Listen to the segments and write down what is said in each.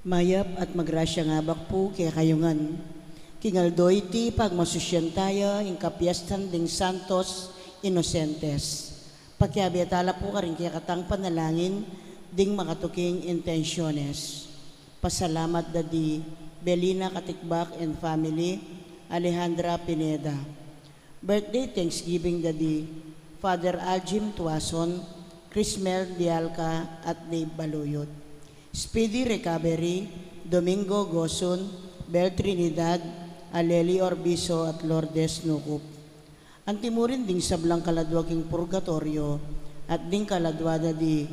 Mayap at magrasya nga bakpo kaya kayungan. Kingaldoy ti pagmasusyan tayo in kapiestan ding Santos Inocentes. Pagkiabiatala po ka rin kaya katang panalangin ding makatuking intensyones. Pasalamat dadi Belina Katikbak and family, Alejandra Pineda. Birthday Thanksgiving dadi Father Aljim Tuason, Crismel Dialca at Dave Baluyot. Speedy recovery, Domingo Gosun, Bel Trinidad, Aleli Orbiso at Lourdes Nukup. Antimurin ding sablang kaladwaking purgatorio at ding kaladwada di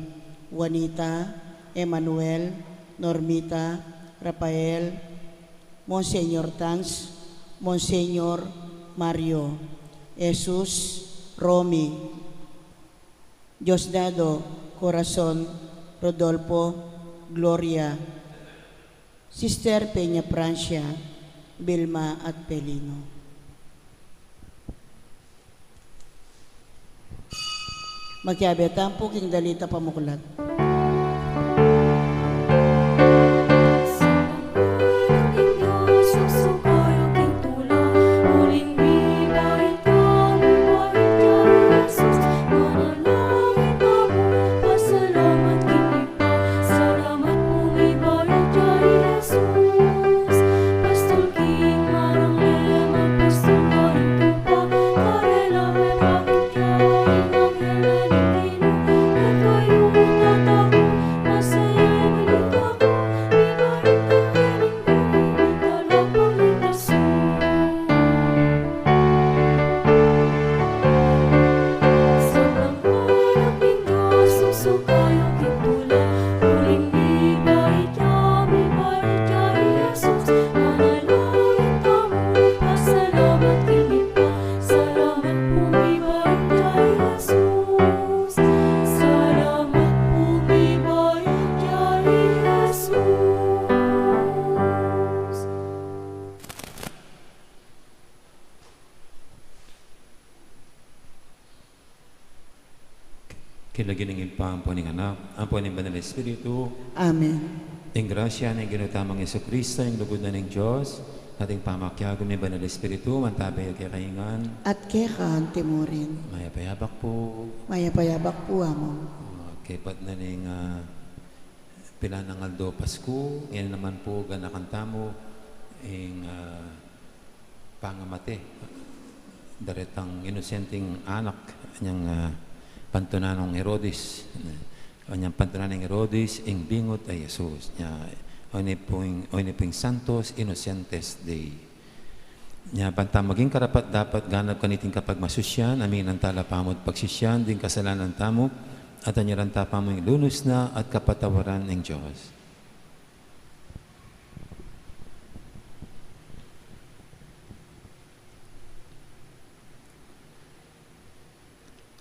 Juanita, Emmanuel, Normita, Rafael, Monsenyor Tans, Monsenyor Mario, Jesus, Romy, Diosdado, Corazon, Rodolfo, Gloria, Sister Peña Francia, Vilma at Pelino. Magkiabetan po king dalita pamuklat. Kilaginingin pa ang po ng anak, ang po ng Banal Espiritu. Amen. Ang grasya ng ginutamang Yesu Cristo, ang lugod na ng Diyos, ating pamakyagom ng Banal Espiritu, mantabay kay kaingan. At kaya ka antimurin. Mayapayabak po. Mayapayabak po amo. Kay pat na ng pila ng Aldo Pasko, yan naman po ganakanta mo, ang pangamate. Daretang inosenteng anak, niyang pantunanong Herodes. Kanyang pantunanong Herodes, ang bingot ay Jesus. Oni pong Santos Inocentes Day. Nya banta maging karapat dapat ganap kaniting kapag masusyan, amin ang tala pamod pagsisyan, din kasalanan tamo, at anyaran tapamong lunos na at kapatawaran ng Diyos.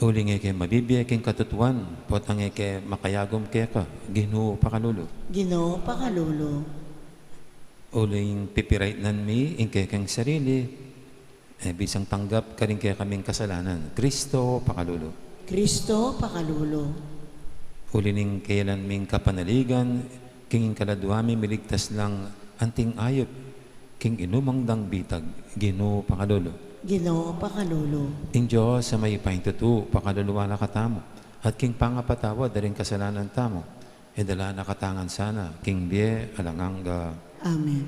Uling eke mabibiyay keng katutuan, potang eke makayagom keka, Ginoo pakalulo. Ginoo pakalulo. Uling pipirait nan mi, ingke keng sarili, bisang tanggap ka rin kaya kaming kasalanan. Kristo pakalulo. Kristo pakalulo. Ulining kailan ming kapanaligan, king kaladuami miligtas lang anting ayop, king inumang dang bitag, Ginoo pakalulo. Ginoo pakalulo. Ing Diyos sa may pahintutu, pakaluluwa na katamo, at king pangapatawa daring kasalanan tamo, edala na katangan sana, king bie alanganga. Amen.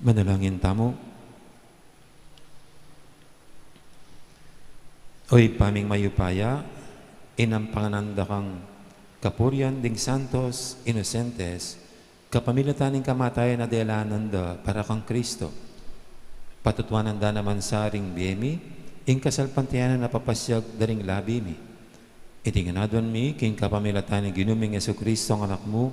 Manalangin tamo. Oy paming mayupaya, inang pangananda kang kapurian ding santos, inosentes, kapamilataning kamatayan na delananda para kang Kristo. Patutuanan da naman sa ring biyemi, ing kasalpantiyanan na papasyag daring labi mi. Itinganadon mi, king kapamilataning ginuming Yesu Kristo ang anak mo,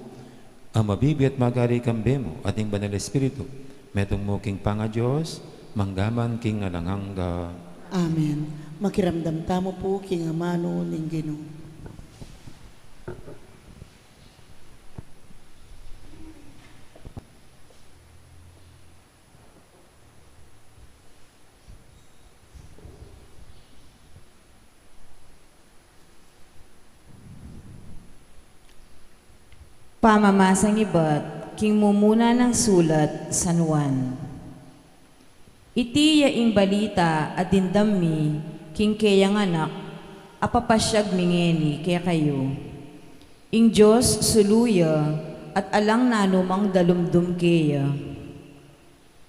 ang mabibi at magari kambe mo, ating banal Espiritu, metong mo king panga Diyos, manggaman king alanganga. Amen. Makiramdam tamo po king amano ning Ginoo. Pamamasang iba't king mumuna ng sulat San Juan. Iti yaing balita at dindammi king kayang anak apapasyag mingeni kaya kayo. Ing Diyos suluya at alang nanumang dalumdum kaya.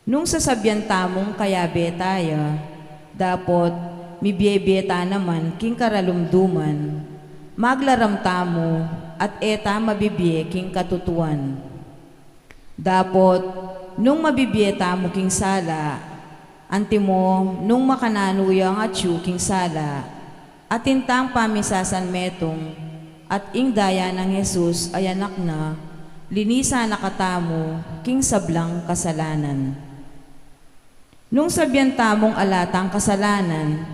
Nung sasabyan tamong kaya betaya, dapat mibyebeta naman king karalumduman, maglaram tamo at eta mabibye king katutuan. Dapot, nung mabibye tamo king sala, antimo nung makananuyang at king sala, at intang pamisasan metong, at ing daya ng Jesus ay anak na, linisa nakatamo king sablang kasalanan. Nung sabyan tamong alatang kasalanan,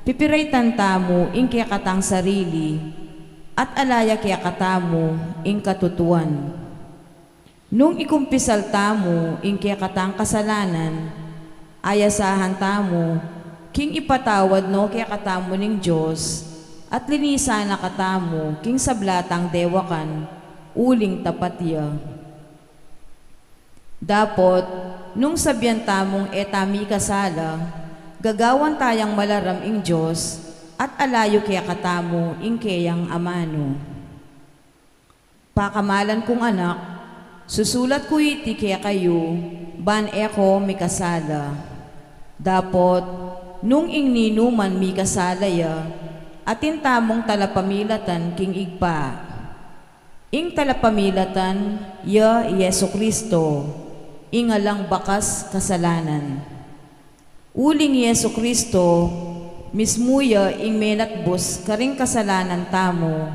pipiraytan tamo ing kiyakatang sarili, at alaya kaya katamo ing katutuan. Nung ikumpisal tamo ing kaya katang kasalanan, ayasahan tamo, king ipatawad no kaya katamo ning Diyos, at linisa na katamo king sablatang dewakan, uling tapatya. Dapot, nung sabyan tamong etami kasala, gagawan tayang malaram ing Diyos, at alayo kaya katamo ing kayang amano. Pakamalan kong anak, susulat ko iti kaya kayo, ban eko mikasala. Dapot, nung ing ninuman mikasalaya, atin tamong talapamilatan king igpa. Ing talapamilatan, ya Yesu Kristo, ingalang bakas kasalanan. Uling Yesu Kristo, mismuya ing menatbos karing kasalanan tamo,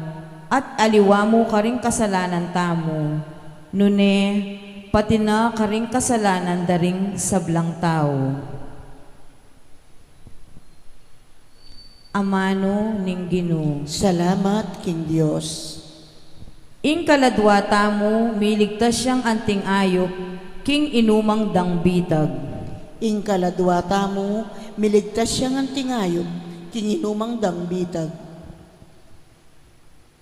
at aliwa mo karing kasalanan tamo, nune pati na karing kasalanan daring sablang tao. Amano ning Ginoo. Salamat king Dios. Ing kaladwa tamo, miligtas siyang anting ayop, king inumang dangbitag. Ing kaladwa tamo, miligtas siyang antingayod, king inumang dangbitag.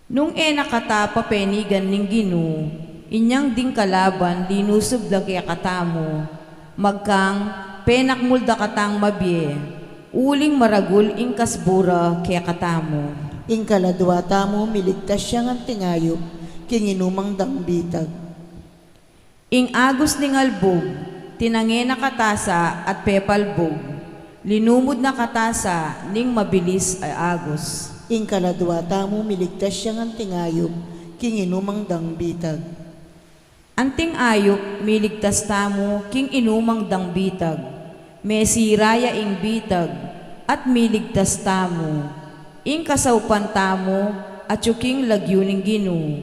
Nung nakatapa penigan ning Ginoo, inyang ding kalaban linusob lagi katamo, magkang penakmulda katang mabye, uling maragul ing kasbura kaya katamo. Ing kaladwa tamo, miligtas siyang antingayod, king inumang dangbitag. Ing agos ning albog, tinange na katasa at pepalbog, linumod na katasa ning mabilis ay agos. Ing kaladwa tamo, miligtas siyang antingayod, king inumang dangbitag. Anting ayop, miligtas tamo, king inumang dangbitag, mesiraya ing bitag, at miligtas tamo, ing kasaupan tamo, at yuking lagyo ning Ginoo,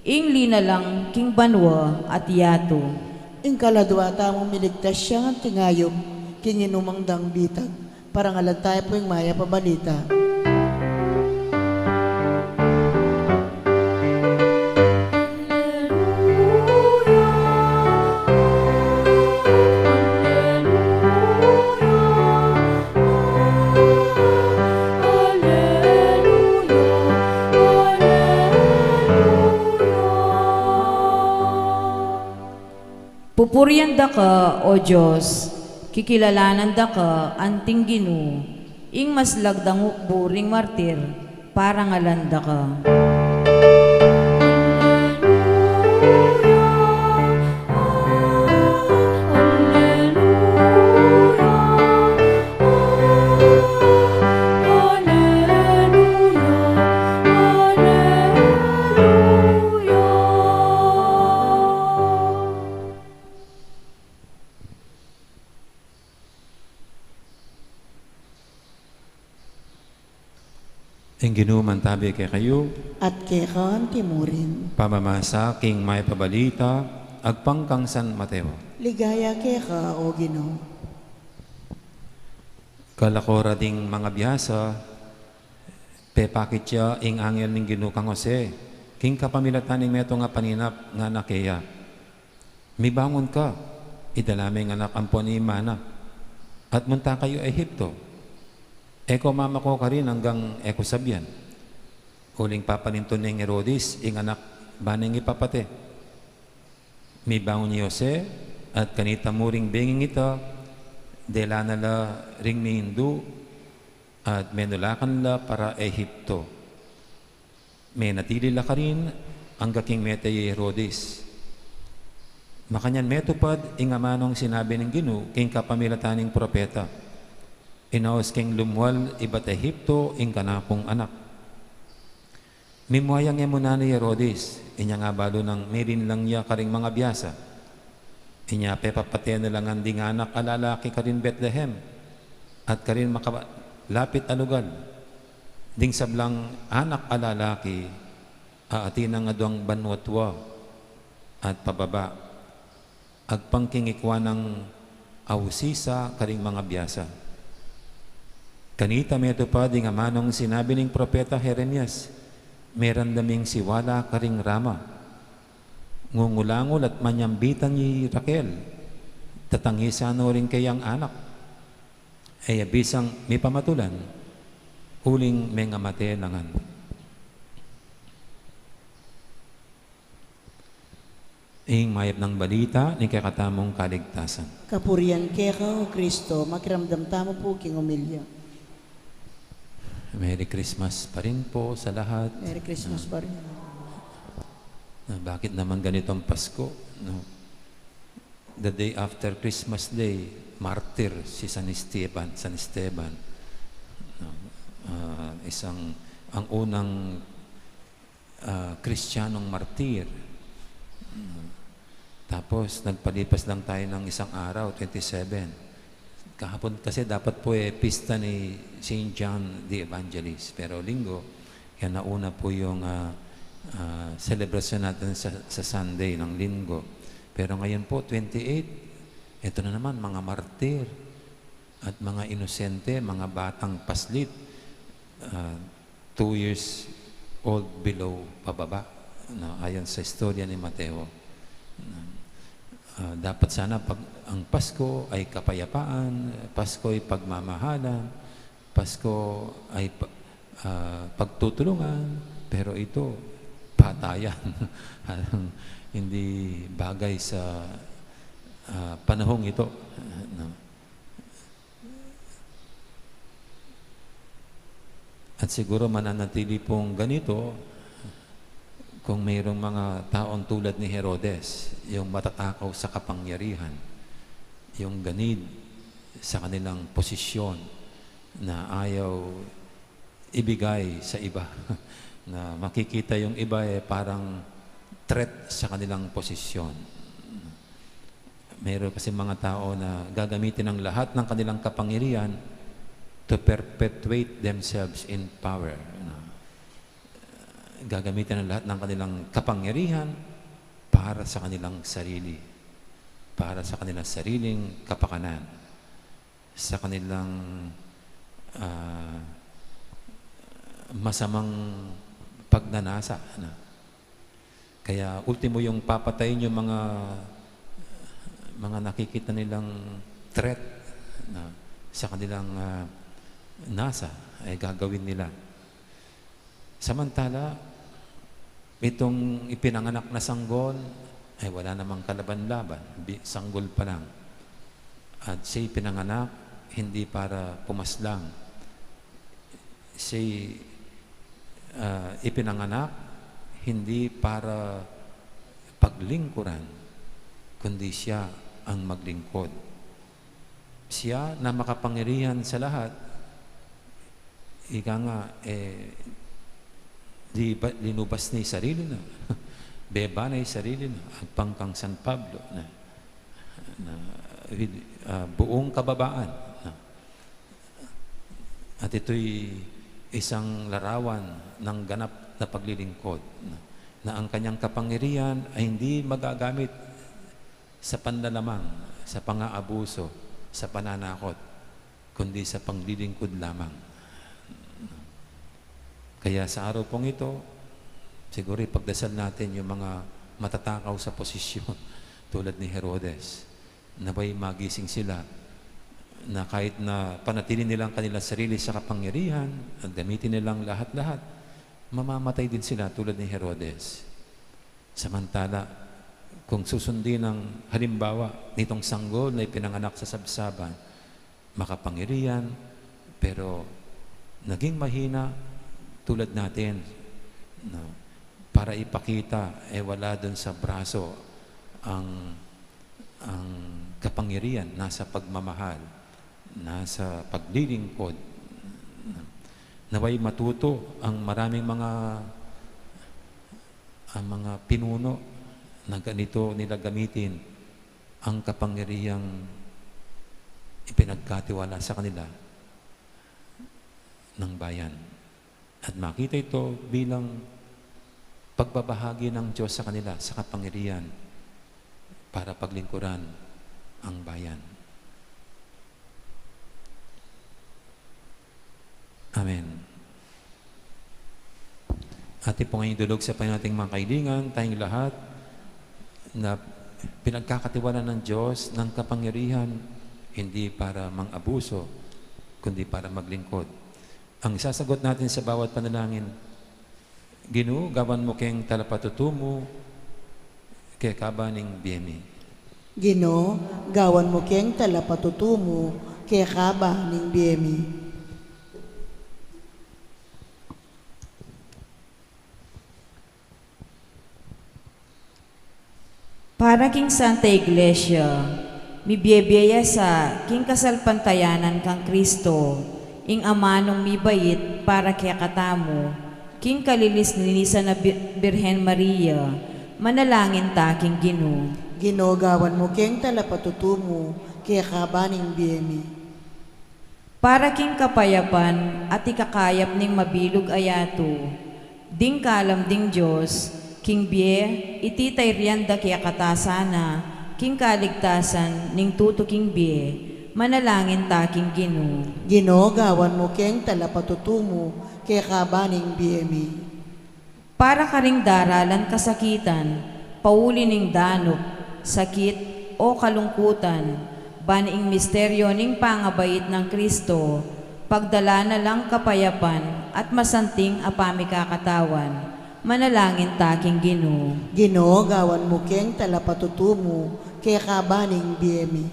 ing linalang king banwa at yato. Ing kaladwa tamo, miligtas siyang antingayod, king inumang dangbitag. Parangalan tayo po yung maya pabalita. Pupuryan da ka, O Diyos, kikilalanan da ka, anting Ginoo, ing maslagdang buring martir, parangalan da ka. Alleluia, Ing ginuman tabi kay kayo, at kekan timurin. pamamasa king may pabalita, agpangkang San Mateo. Ligaya keka o Ginoo. Kalakora ding mga biyasa, pepakit siya ing angel ning Ginoo kang Jose, king kapamilatan ning meto nga paninap nga nakeya. Mibangon ka, idalami nga nakampo ni Mana, at munta kayo Ehipto. Eko mama ko ka rin hanggang eko sabyan. Huling papaninton ng Herodes, ing anak baning ipapate. Mibangon ni Jose, at kanita muring benging ito, dela nala ring ni Hindu, at menulakan la para Ehipto. May natili la ka rin ang gaking meta ni Herodes. Makanyan metupad, ing amanong sinabi ng Ginoo, king kapamilataning propeta. Inaos king lumwal ibat Ehipto ing kanakong anak. Mimuayang niya muna ni Herodes, inya nga balo ng merin lang niya karing mga biyasa. Inya pepapate na lang ang anak alalaki karin Bethlehem at karin makalapit alugal. Ding sablang anak alalaki aati na nga doang banwatwa at pababa. Agpangkingikwa ng awsisa karing mga biyasa. Kanita may tupad nga manong sinabi ng propeta Jeremias, meron daming siwala karing Rama. Ngungulangol at manyambitan ni Raquel, tatangisan no rin kayang anak. Ay abisang may pamatulan, huling may ngamate langan. Ing mayap ng balita ni kakatamong kaligtasan. Kapurian keka o Kristo, makiramdam tamo po king umilya. Merry Christmas pa rin po sa lahat. Merry Christmas pa rin. Bakit naman ganitong Pasko? No? The day after Christmas Day, martyr si San Esteban. No? Ang unang Kristiyanong martir. Tapos nagpalipas lang tayo ng isang araw, 27. Kahapon kasi dapat po pista ni St. John the Evangelist. Pero linggo, yan nauna po yung celebration natin sa Sunday ng linggo. Pero ngayon po, 28, ito na naman, mga martir at mga inosente, mga batang paslit, 2 years old below pababa, no, ayon sa istorya ni Mateo. Dapat sana ang Pasko ay kapayapaan, Pasko ay pagmamahalan, Pasko ay pagtutulungan, pero ito, patayan. Hindi bagay sa panahong ito. At siguro mananatili pong ganito kung mayroong mga taong tulad ni Herodes, yung matatakaw sa kapangyarihan, yung ganid sa kanilang posisyon na ayaw ibigay sa iba, na makikita yung iba parang threat sa kanilang posisyon. Mayroon kasi mga tao na gagamitin ang lahat ng kanilang kapangyarihan to perpetuate themselves in power. Gagamitin ang lahat ng kanilang kapangyarihan para sa kanilang sarili, para sa kanilang sariling kapakanan, sa kanilang masamang pagnanasa. Kaya ultimo yung papatayin yung mga nakikita nilang threat na sa kanilang nasa ay gagawin nila. Samantala, itong ipinanganak na sanggol ay wala namang kalaban-laban, sanggol pa lang. At siya'y pinanganak hindi para pumaslang. Siya'y ipinanganak hindi para paglingkuran, kundi siya ang maglingkod. Siya na makapangyarihan sa lahat, ika nga, di linubas ni sarili na, beba na sarili na, agpangkang San Pablo na buong kababaan. At ito'y isang larawan ng ganap na paglilingkod na ang kanyang kapangyarihan ay hindi magagamit sa panlalamang, sa pang-aabuso, sa pananakot, kundi sa paglilingkod lamang. Kaya sa araw pong ito, siguro ipagdasal natin yung mga matatakaw sa posisyon tulad ni Herodes, naway magising sila na kahit na panatili nilang kanilang sarili sa kapangyarihan at gamitin nilang lahat-lahat, mamamatay din sila tulad ni Herodes. Samantala, kung susundin ang halimbawa nitong sanggol na ipinanganak sa sabsaban, makapangyarihan, pero naging mahina tulad natin, no? Para ipakita, wala dun sa braso ang kapangyarihan, nasa pagmamahal, nasa paglilingkod. Naway matuto ang maraming mga pinuno na ganito nila gamitin ang kapangyarihang ipinagkatiwala sa kanila ng bayan. At makita ito bilang pagbabahagi ng Diyos sa kanila sa kapangyarihan para paglingkuran ang bayan. Amen. Ating po ngayon dulog sa panating mga kaibigan, tayong lahat na pinagkakatiwala ng Diyos ng kapangyarihan, hindi para mang-abuso, kundi para maglingkod. Ang isasagot natin sa bawat panalangin, Ginoo, gawan mo keng talapatutumo, kay kabaning biyemi. Ginoo, gawan mo keng talapatutumo, kay kaba ning biyemi. Para king Santa Iglesia, mibiyebiyaya sa king kasalpantayanan kang Kristo, ing amanong mibayit para kaya katamo, king kalilis-linisan na Birhen Maria, manalangin ta king Ginoo. Ginoo, gawan mo keng talapatutumo, kay kaba ning biyemi. Para king kapayapan at ikakayap ning mabilog ayato, ding kalam ding Diyos, king bie, ititay riyanda kaya katasana, king kaligtasan, ning tuto king bie, manalangin ta king Ginoo. Ginoo, gawan mo keng talapatutumo, kay kabaning biyemi. Para karing daralan kasakitan, pauli ning danop, sakit o kalungkutan, baniing misteryo ning pangabait ng Kristo, pagdala na lang kapayapan at masanting apami kakatawan, manalangin ta king Ginoo. Ginoo, gawan mo keng talapatutumo, kay kabaning biyemi.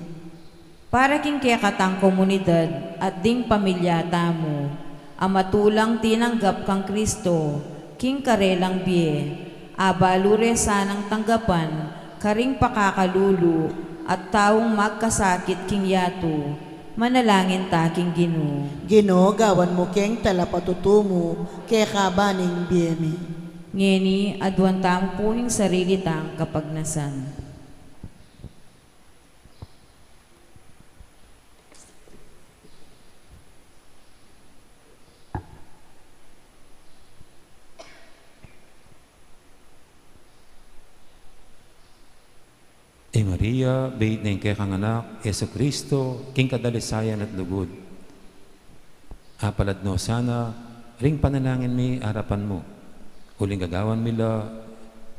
Para king kaya katang komunidad at ding pamilya tamo, amatulang tinanggap kang Kristo, king karelang bie, abalure sanang tanggapan, karing pakakalulu, at taong magkasakit king yato, manalangin ta king Ginoo. Ginoo, gawan mo keng talapatutumo, kay kabaning biyemi. Ngeni, adwan tamo puning sarili tang kapagnasan. Maria, bait na kay kang anak, Yesu Kristo, king kadalisayan at lugod. Apalad no sana, ring panalangin mi harapan mo. Huling gagawan mila,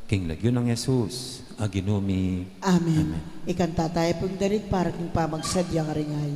king lagyo ng Jesus, aginumi. Amen. Ikanta tayo pong darit para king pamagsadyang ringay.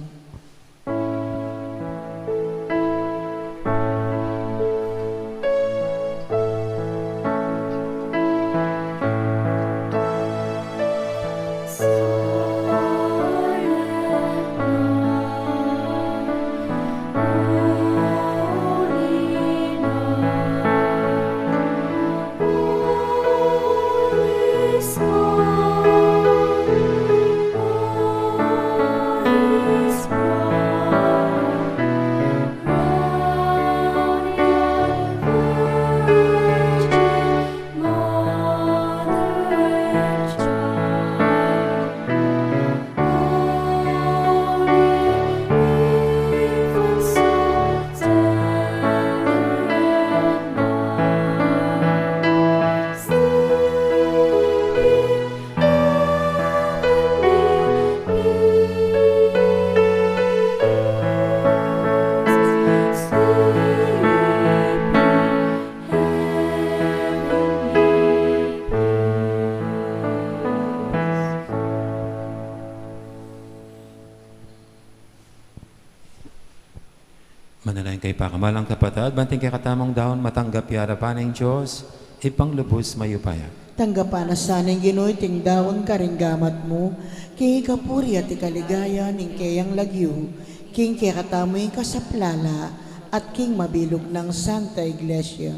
Manalayin kay pakamalang kapatid, banting kay katamang dahon, matanggap yarapan ng Diyos, ipanglubos mayupaya. Tanggapan na sanang Ginoy ting dawon karinggamat mo, kay kapuri at ikaligaya ning kayang lagyo, king kaya katamoy kasaplala, at king mabilog ng Santa Iglesia.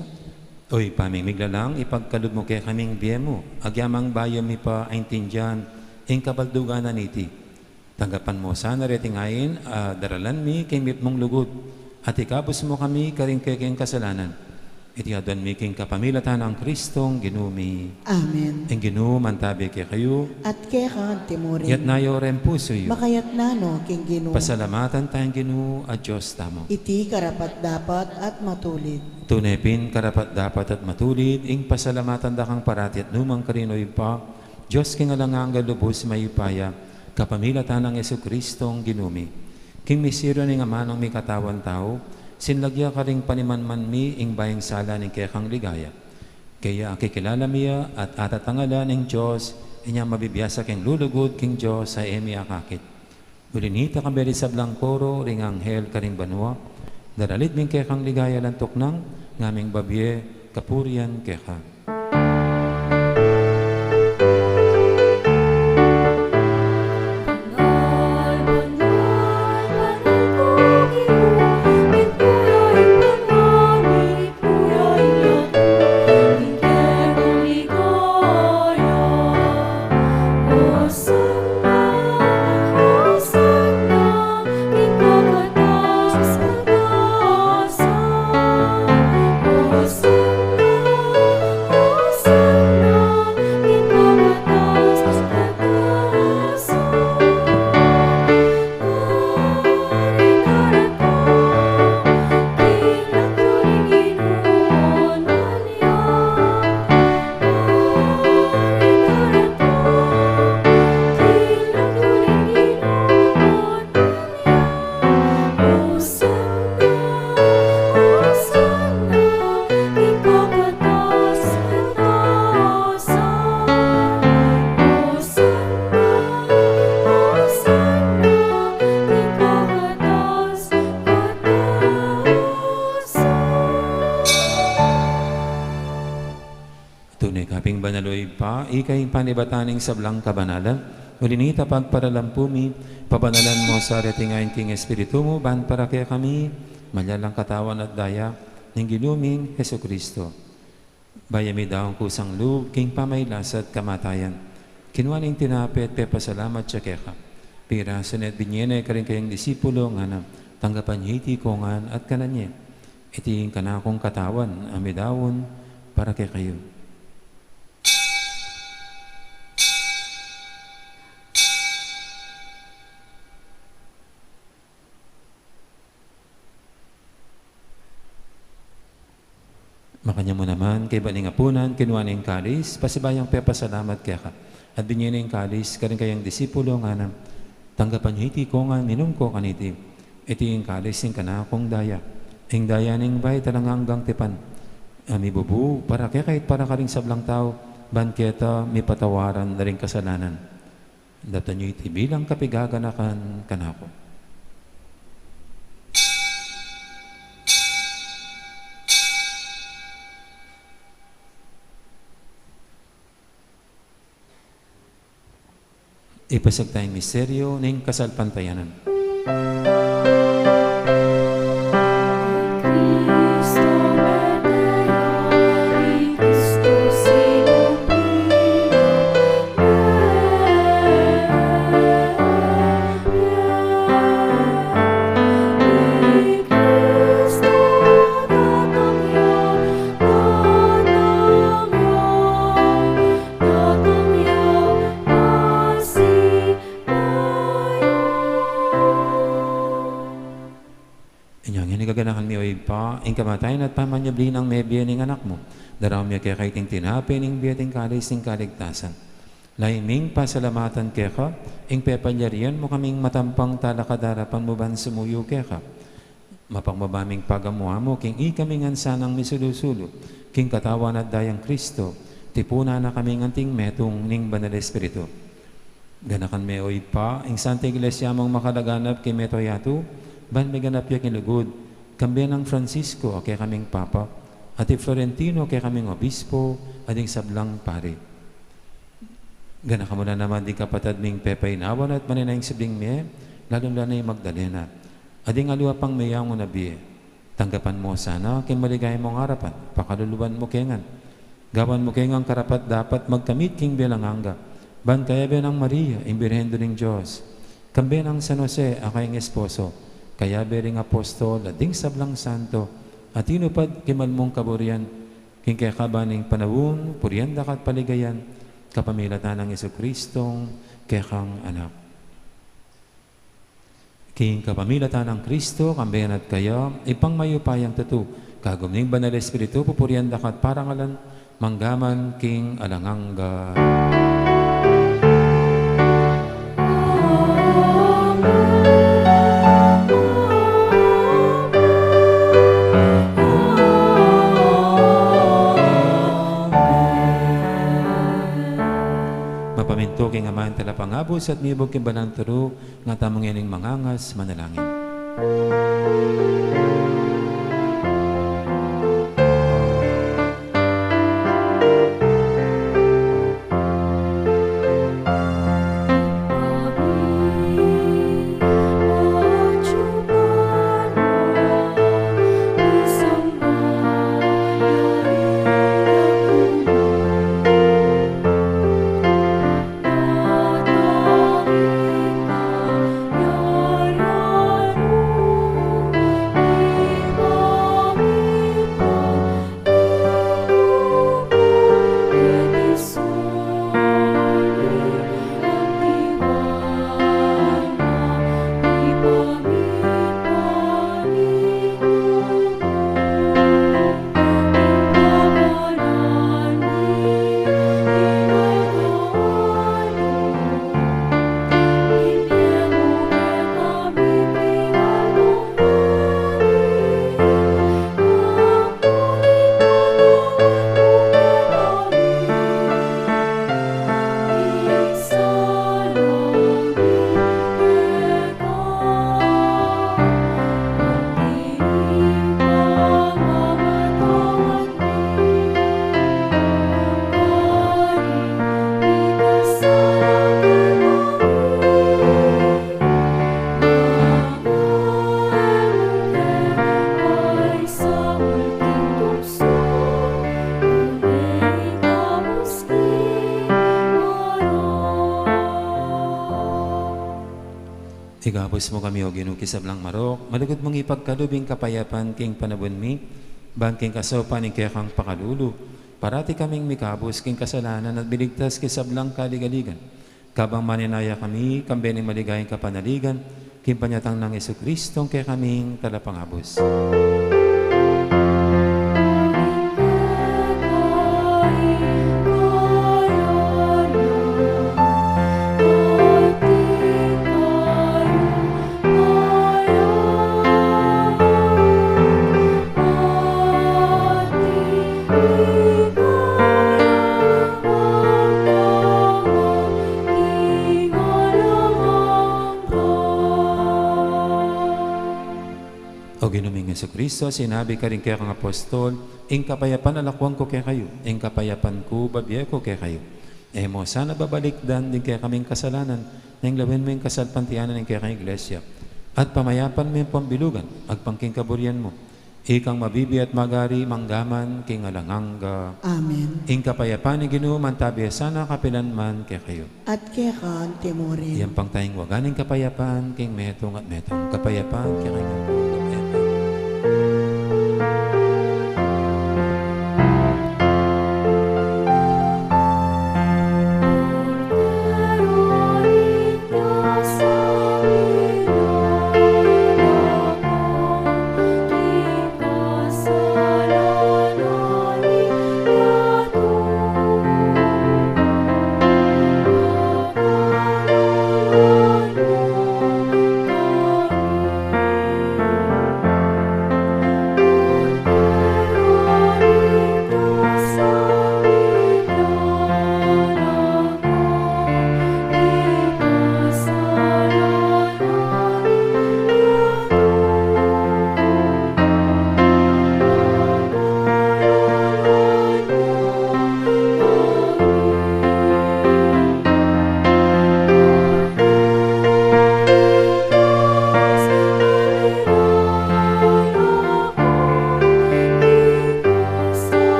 Oy, pamimigla lang, ipagkalod mo kay kaming biye mo, agyamang bayo mi pa aintindihan, ing kabaldugan na niti. Tanggapan mo sana retingayin, daralan mi kay mit mong lugod, at ikabos mo kami karing kayang kasalanan. Itiadon mi king kapamilatan ang Kristong ginumi. Amen. Ang ginuman tabi kay kayo, At kaya ka timurin, yat nayo rin puso yo. makayat nano king Ginoo. Pasalamatan tayong Ginoo at Diyos tamo. Iti karapat dapat at matulid. Tunepin karapat dapat at matulid, ing pasalamatan da kang parati at numang karinoy pa, Diyos king alangang galubos mayupaya, kapamilatan ng Yesu Kristong ginumi. King misiro ning amanong mi katawan tao, sinlagya ka ring panimanman mi, ing bayang sala ning kekang ligaya. Kaya kikilala miya at atatangala ng Diyos, inya mabibiyasa king lulugod king Diyos sa emi akakit. Ulinita kang beri sa blangkoro, ring anghel karing banwa, daralit ming kekang ligaya lantok nang, ngaming babye, kapurian keka. Tunay kaping banaloy pa, ikay panibataning sablang kabanalan, ulinita pagparalampumi, pabanalan mo sa retingayin king Espiritu mo, ban para kaya kami, malyalang katawan at daya, ng ginuming Heso Kristo. Bayami daw ang kusang loob, king pamaylas at kamatayan. Kinuaning tinapit, pepasalamat siya keka. Pirasan at binyene ka rin kayang disipulo, nga na tanggapan hiti kongan at kananye. Iting kanakong katawan, amidawon, para kay kayo. Makanya mo naman, kay baling apunan, kinuha ng kalis, pasibayang pepasalamat kaya ka. At binyan ng kalis, karing kayang disipulo nga na, tanggapan nyo iti ko nga, minum ko kaniti. Iti yung kalis, yung kanakong daya. Ang daya ng bay, talang hanggang tipan. Ami bubu, para kaya kahit para ka rin sablang tao, banketa, may patawaran na rin kasalanan. Data nyo iti bilang kapigaganakan kanako. Ipasag tayong misteryo ng kasalpantayanan. Gaganahan mi oy pa, ing kamatayan at pamanyablin ang mebye ning anak mo. Daraw mi kaya kaiting tinapi ning biyating kalis ning kaligtasan. Laiming pasalamatan kaya ka, ing pepalyarian mo kaming matampang talakadarapan mo ban sumuyo kaya ka. Mapangmabaming pagamuha mo, king ikamingan sanang misulusulo, king katawan at dayang Kristo, tipuna na kaming anting metong ning banal Espiritu. Ganakan mi oy pa, ing Santa Iglesia mong makalaganap kay Metoyato, ban may ganap yak inlugod, kambiyan ng Francisco, kaya kaming Papa, at Florentino, kaya kaming Obispo, at yung sablang pare. Gana ka muna naman di kapatad ming Pepay Nawan at maninayang sibling miye, lalong-lalo yung Magdalena. At yung aluwa pang mayang mo nabiye. Tanggapan mo sana, kay maligay mong harapan, pakaluluan mo kengan. Gawan mo kengang karapat dapat magkamit king bilanganga. Bantaya ng Maria, imbirhendo ng Diyos. Kambi ng San Jose, akayong esposo. Kaya bering apostol, ading sablang santo. At inupad kimal mong kaburian. King kaya kabaning panawun, puryanda kat paligayan. Kapamilatan ng Jesucristong kekang anak. King kapamilatan ng Kristo, kambayan at kaya, ipangmayupayang tatu, kagumning banal Espiritu, pupurian dakat parangalan, manggaman king alangangga. Mapaminto king amahan talapangabos at mibog king banang turo, nga tamong ining mangangas manalangin. Igapos mo kami o ginukisablang marok, malugod mong ipagkalubing kapayapan king panabon mi, bangking kasopan ing kekang pakalulu, parati kaming mikabos king kasalanan at biligtas kisablang kaligaligan. Kabang maninaya kami, kambening maligayang kapanaligan, king panyatang ng Jesucristong kaya kaming talapangabos. O ginuming Jesucristo, sinabi ka rin kaya kang apostol, ing kapayapan alakwang ko kaya kayo, ing kapayapan ko babiye ko kaya kayo. Mo sana babalikdan din kaya kaming kasalanan, nang lawin mo yung kasalpantianan ng kaya kang iglesia. At pamayapan mo yung pambilugan, agpangking kaburian mo. Ikang mabibi at magari, manggaman, king alangangga. Amen. Ing kapayapan ni Ginoo, mantabi sana kapilanman kaya kayo. At kaya ka timurin. Iyang pang tayong waganing kapayapan, king metong at metong. Kapayapan, kaya kayo.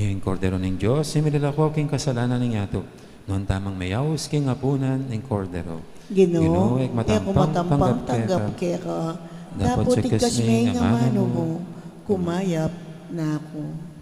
Yung kordero ng Diyos, simililako king kasalanan ng yato. Noon tamang mayaws king apunan ng kordero. Ginoo, ek ako matampang tanggap kaya dapat tikas may nga mano mo, kumayap na ako.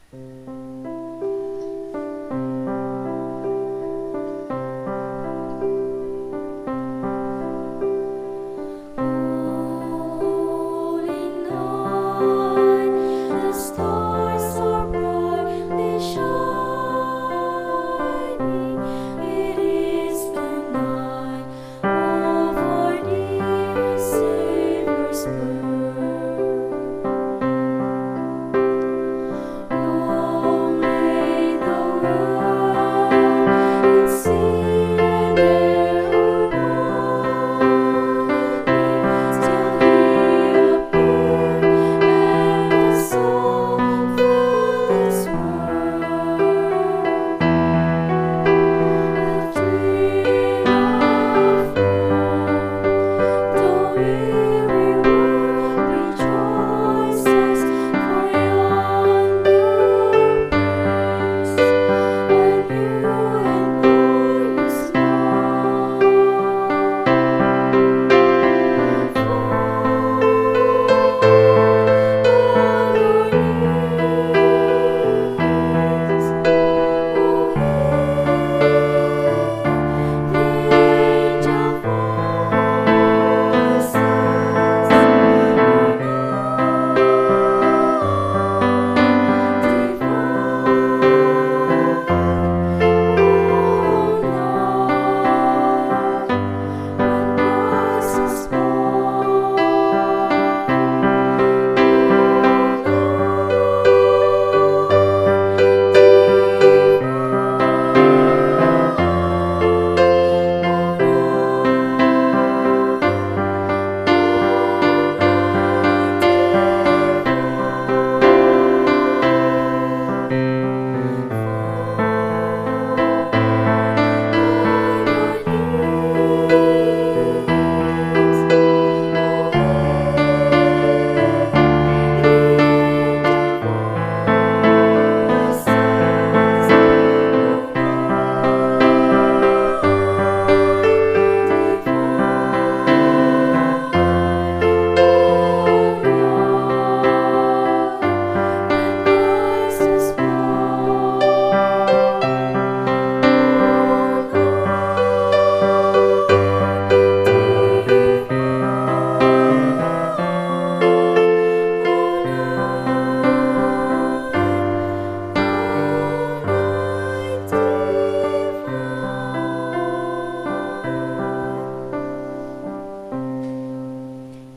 Holy night, the stars are brightly shining. It is the night of our dear Savior's birth. Long may the world its Savior await, till He appear and the soul fill this world. The dream of earth, the weary world rejoices, for yonder bursts a new and glorious light.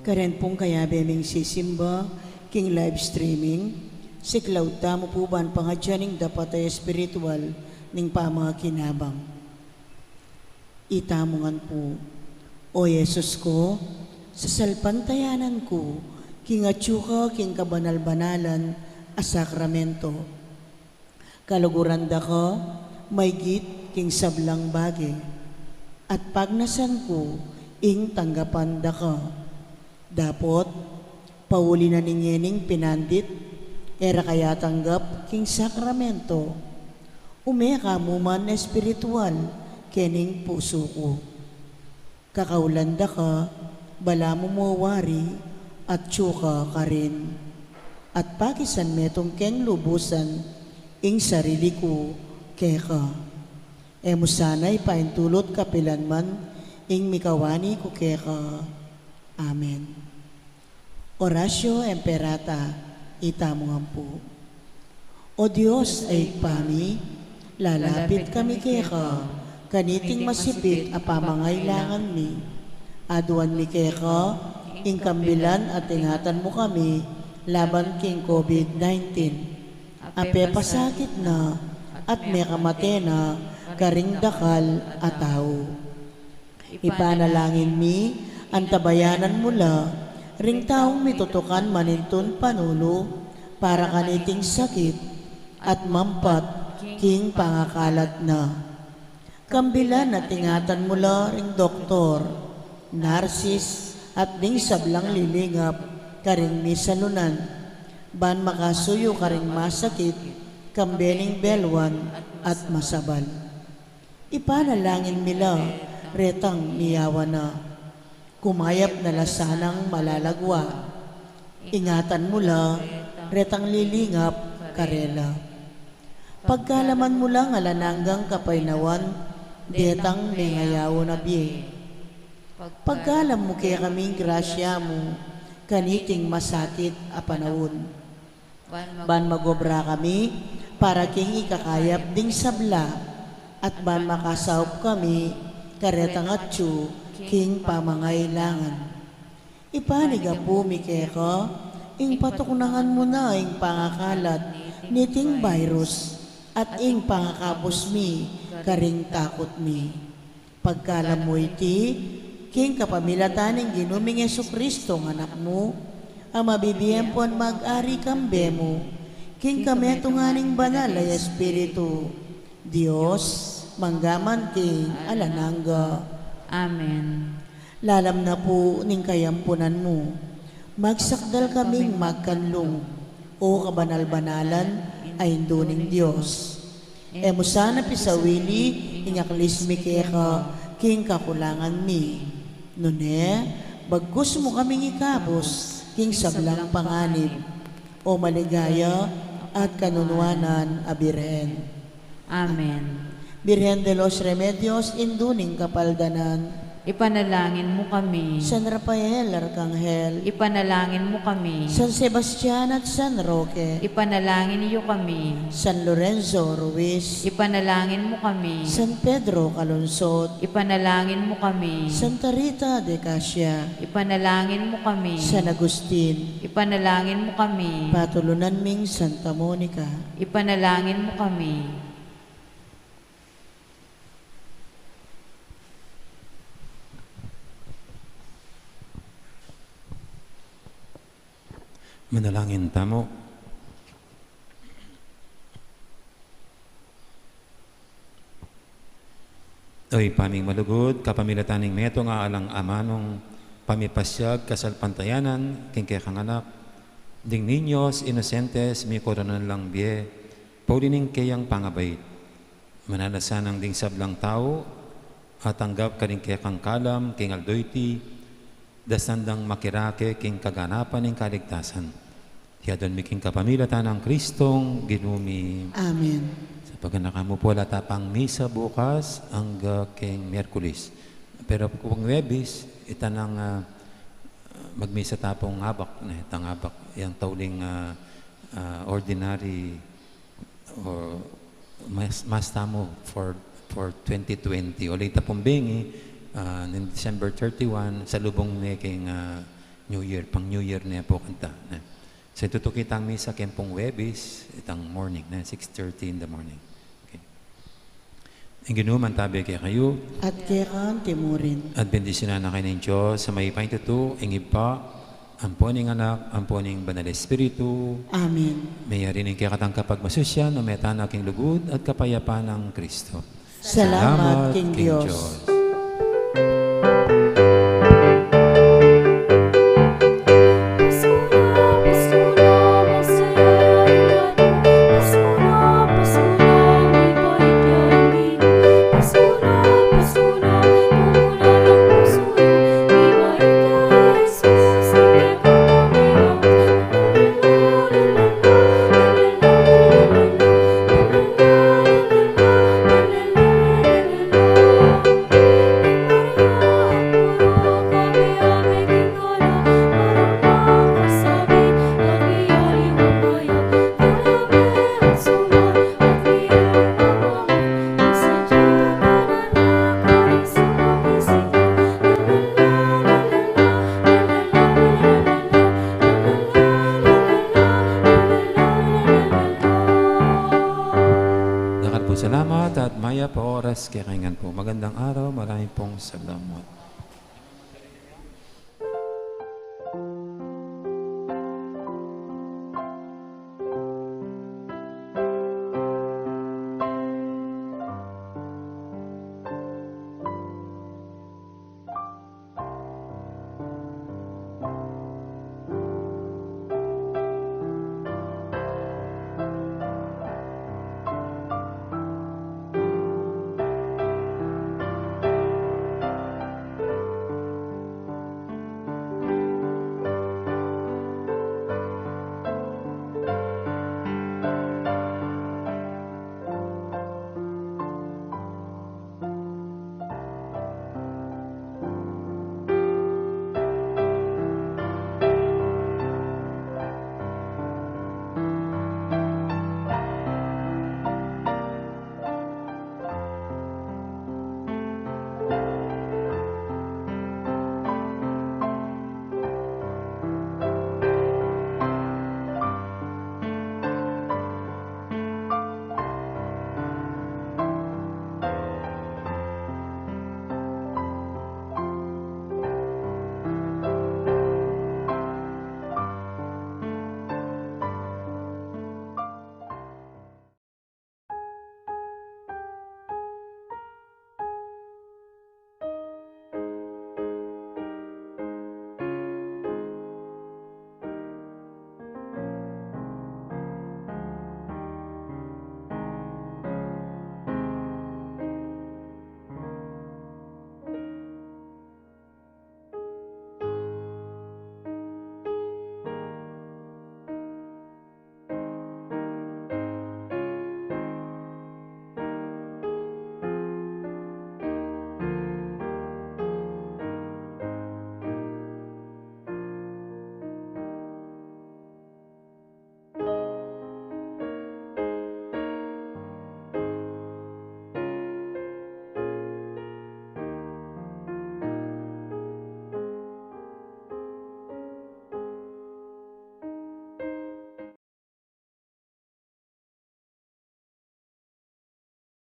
Karen pong kaya beming sisimba, king live streaming, si Claudia mo po ba ang pangadyaning dapat ay espiritual ning pamanga kinabang. Itamungan po, O Yesus ko, sa salpantayanan ko, king atsuka, king kabanal-banalan, a sakramento. Kaluguranda ka, may git, king sablang bagay, at pagnasan ko, ing tanggapan da ka. Dapot, pauli na ninyening pinandit, era kaya tanggap king sakramento. Umeka mo man espiritual, kening puso ko. Kakaulanda ka, bala mo mawari, at tsuka ka rin. At pakisan metong keng lubusan, ing sarili ko, keka. Emo sana'y paintulot kapilan man, ing mikawani ko keka. Amen. Orasyo Emperata, itamungan po. O Diyos ay kami, lalapit kami kay ka, kaniting masipit a pamangailangan mi. Aduan mi keka, ingkambilan at ingatan mo kami, laban king COVID-19. Ape pasakit na, at may kamate na, karing dakal at tao. Ipanalangin mi, antabayanan mula, ring taong mitutukan manintun panulo, para kaniting sakit, at mampat, king pangakalat na. Kambilan at ingatan mula ring doktor, narsis, at ding sablang lilingap, karing misalunan, ban makasuyo karing masakit, kambeling belwan, at masabal. Ipanalangin mila, retang miyawa na, kumayap na lasanang malalagwa, ingatan mula, retang lilingap, karela. Pagkalaman mo lang alananggang kapaynawan, detang lingayaw na biye. Pagkalam mo kaya kaming grasya mo, kaniting masakit a panahon. Ban magobra kami, para king ikakayap ding sabla, at ban makasaup kami, karetang atsu, king pamangailangan. Ipaniga po mi keka, ing patuknangan mo na ing pangakalat, niting virus, at ing pangakapos mi, karing takot mi. Pagkalam mo iti, king kapamilatan ng ginuming Jesucristo ng anak mo, ang mabibiyem po ang mag-ari kambe mo, king kameto nga ning banal ay Espiritu, Diyos, manggaman king alanangga. Amen. Lalam na po ning kayampunan mo, magsakdal kaming magkanlong, o kabanal-banalan ay induning Diyos. Emo sana pisawili, inyaklis mi keka, king kakulangan mi. Nune, bagkus mo kaming ikabos, king sablang panganib, o maligaya at kanunwanan a Birhen. Amen. Birhen de los Remedios, induning kapaldanan, Ipanalangin mo kami. San Rafael Arcangel, Ipanalangin mo kami. San Sebastian at San Roque, Ipanalangin niyo kami. San Lorenzo Ruiz, Ipanalangin mo kami. San Pedro Calonsod, Ipanalangin mo kami. Santa Rita de Casia, Ipanalangin mo kami. San Agustin, Ipanalangin mo kami. Patulunan ming Santa Monica, Ipanalangin mo kami. Manalangin tamo. Oy, paming malugod, kapamilataning meto nga alang amanong pamipasyag kasalpantayanan, king kay kanganak, ding niños, inosentes, mi koronan lang biye, paulining kayang pangabait. Manalasanang ding sablang tao, at tanggap ka rin kay kang kalam, king aldoyti, dasandang makirake, king kaganapan ng kaligtasan. Kaya doon miking kapamilatan ng Kristong ginumi. Amen. Sa pagkanaka mo po latapang misa bukas hanggang king Miyerkules. Pero kung Webis, itanang magmisa tapong ngabak na itang ngabak yung tauling ordinary or mas tamo for 2020. Ulit tapong bengi ng December 31 sa lubong ni king New Year, pang New Year niya po kanta. So itutukita ang misa kempong Webis, itang morning na 6:30 in the morning. Okay. Ang ginuman tabi kay kayo At kekan timurin. at bendisyonan na kayo ng Diyos sa may paintuto, ingib pa, amponing anak, amponing banal Espiritu, Amen. mayari ng kayakatang kapag masusyan, na metanak king lugod at kapayapaan ng Kristo. Salamat, King Diyos. oras, kaya kaingan po. Magandang araw, maraming pong salamat.